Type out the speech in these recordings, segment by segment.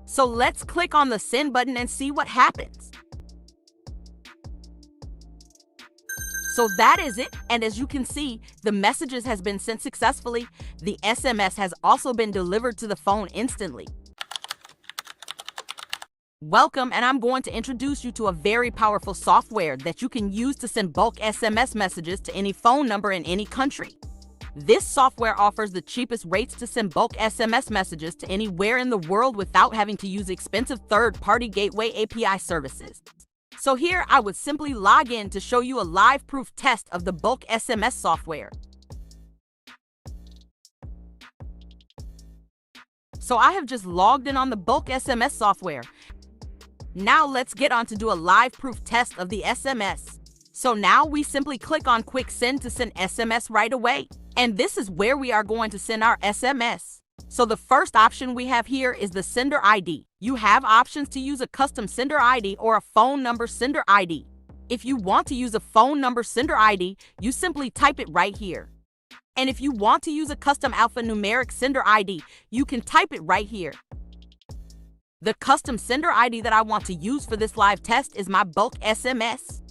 So let's click on the send button and see what happens. So that is it, and as you can see, the messages has been sent successfully. The SMS has also been delivered to the phone instantly. Welcome, and I'm going to introduce you to a very powerful software that you can use to send bulk SMS messages to any phone number in any country. This software offers the cheapest rates to send bulk SMS messages to anywhere in the world without having to use expensive third-party gateway API services. So here I would simply log in to show you a live proof test of the bulk SMS software. So I have just logged in on the bulk SMS software. Now let's get on to do a live proof test of the SMS. So now we simply click on quick send to send SMS right away. And this is where we are going to send our SMS. So the first option we have here is the sender ID. You have options to use a custom sender ID or a phone number sender ID. If you want to use a phone number sender ID, you simply type it right here. And if you want to use a custom alphanumeric sender ID, you can type it right here. The custom sender ID that I want to use for this live test is my bulk SMS.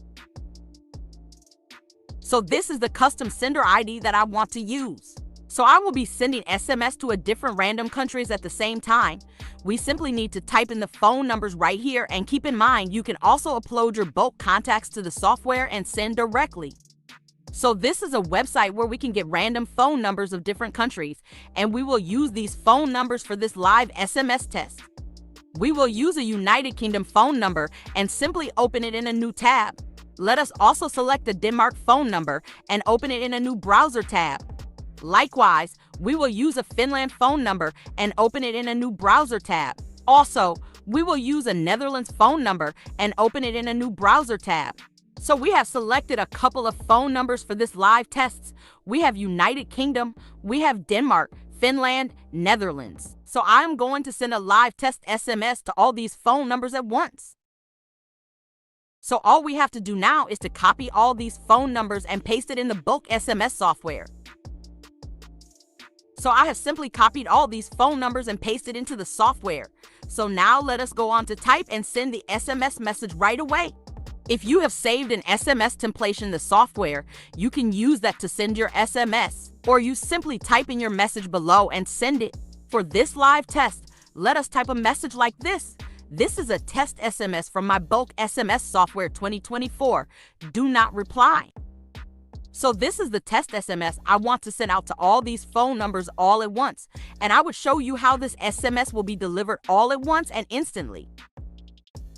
So this is the custom sender ID that I want to use. So I will be sending SMS to a different random countries at the same time. We simply need to type in the phone numbers right here, and keep in mind you can also upload your bulk contacts to the software and send directly. So this is a website where we can get random phone numbers of different countries, and we will use these phone numbers for this live SMS test. We will use a United Kingdom phone number and simply open it in a new tab. Let us also select a Denmark phone number and open it in a new browser tab. Likewise, we will use a Finland phone number and open it in a new browser tab. Also, we will use a Netherlands phone number and open it in a new browser tab. So we have selected a couple of phone numbers for this live tests. We have United Kingdom, we have Denmark, Finland, Netherlands. So I'm going to send a live test SMS to all these phone numbers at once. So all we have to do now is to copy all these phone numbers and paste it in the bulk SMS software. So I have simply copied all these phone numbers and pasted into the software. So now let us go on to type and send the SMS message right away. If you have saved an SMS template in the software, you can use that to send your SMS, or you simply type in your message below and send it. For this live test, let us type a message like this. This is a test SMS from my bulk SMS software 2024. Do not reply. So this is the test SMS I want to send out to all these phone numbers all at once. And I would show you how this SMS will be delivered all at once and instantly.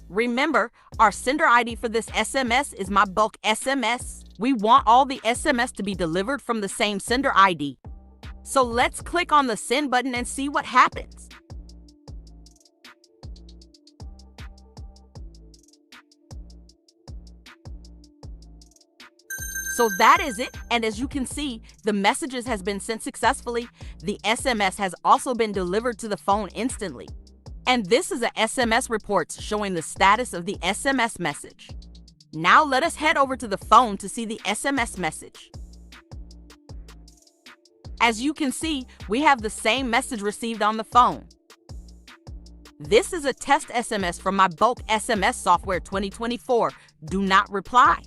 Remember, our sender ID for this SMS is my bulk SMS. We want all the SMS to be delivered from the same sender ID. So let's click on the send button and see what happens. So that is it, and as you can see, the messages has been sent successfully. The SMS has also been delivered to the phone instantly. And this is a SMS report showing the status of the SMS message. Now let us head over to the phone to see the SMS message. As you can see, we have the same message received on the phone. This is a test SMS from my bulk SMS software 2024. Do not reply.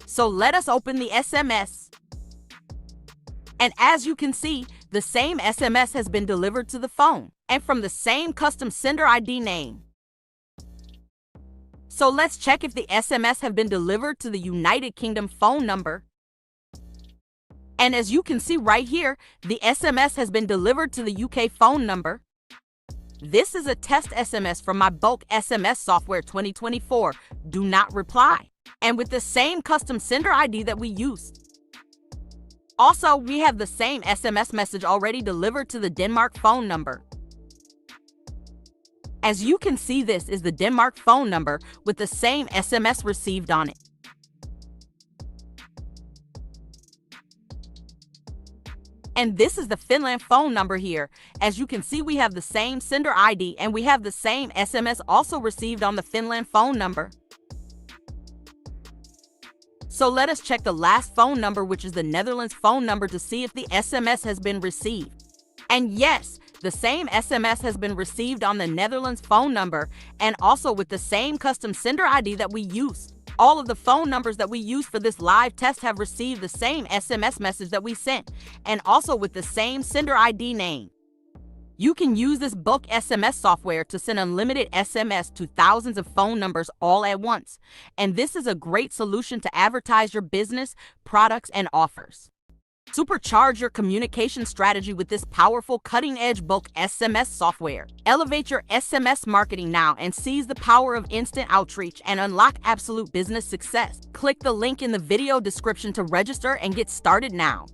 So let us open the SMS. And as you can see, the same SMS has been delivered to the phone and from the same custom sender ID name. So let's check if the SMS have been delivered to the United Kingdom phone number. And as you can see right here, the SMS has been delivered to the UK phone number. This is a test SMS from my bulk SMS software 2024. Do not reply. And with the same custom sender ID that we used. Also, we have the same SMS message already delivered to the Denmark phone number. As you can see, this is the Denmark phone number with the same SMS received on it. And this is the Finland phone number here. As you can see, we have the same sender ID and we have the same SMS also received on the Finland phone number. So let us check the last phone number, which is the Netherlands phone number, to see if the SMS has been received. And yes, the same SMS has been received on the Netherlands phone number and also with the same custom sender ID that we used. All of the phone numbers that we used for this live test have received the same SMS message that we sent and also with the same sender ID name. You can use this bulk SMS software to send unlimited SMS to thousands of phone numbers all at once. And this is a great solution to advertise your business, products, and offers. Supercharge your communication strategy with this powerful cutting-edge bulk SMS software. Elevate your SMS marketing now and seize the power of instant outreach and unlock absolute business success. Click the link in the video description to register and get started now.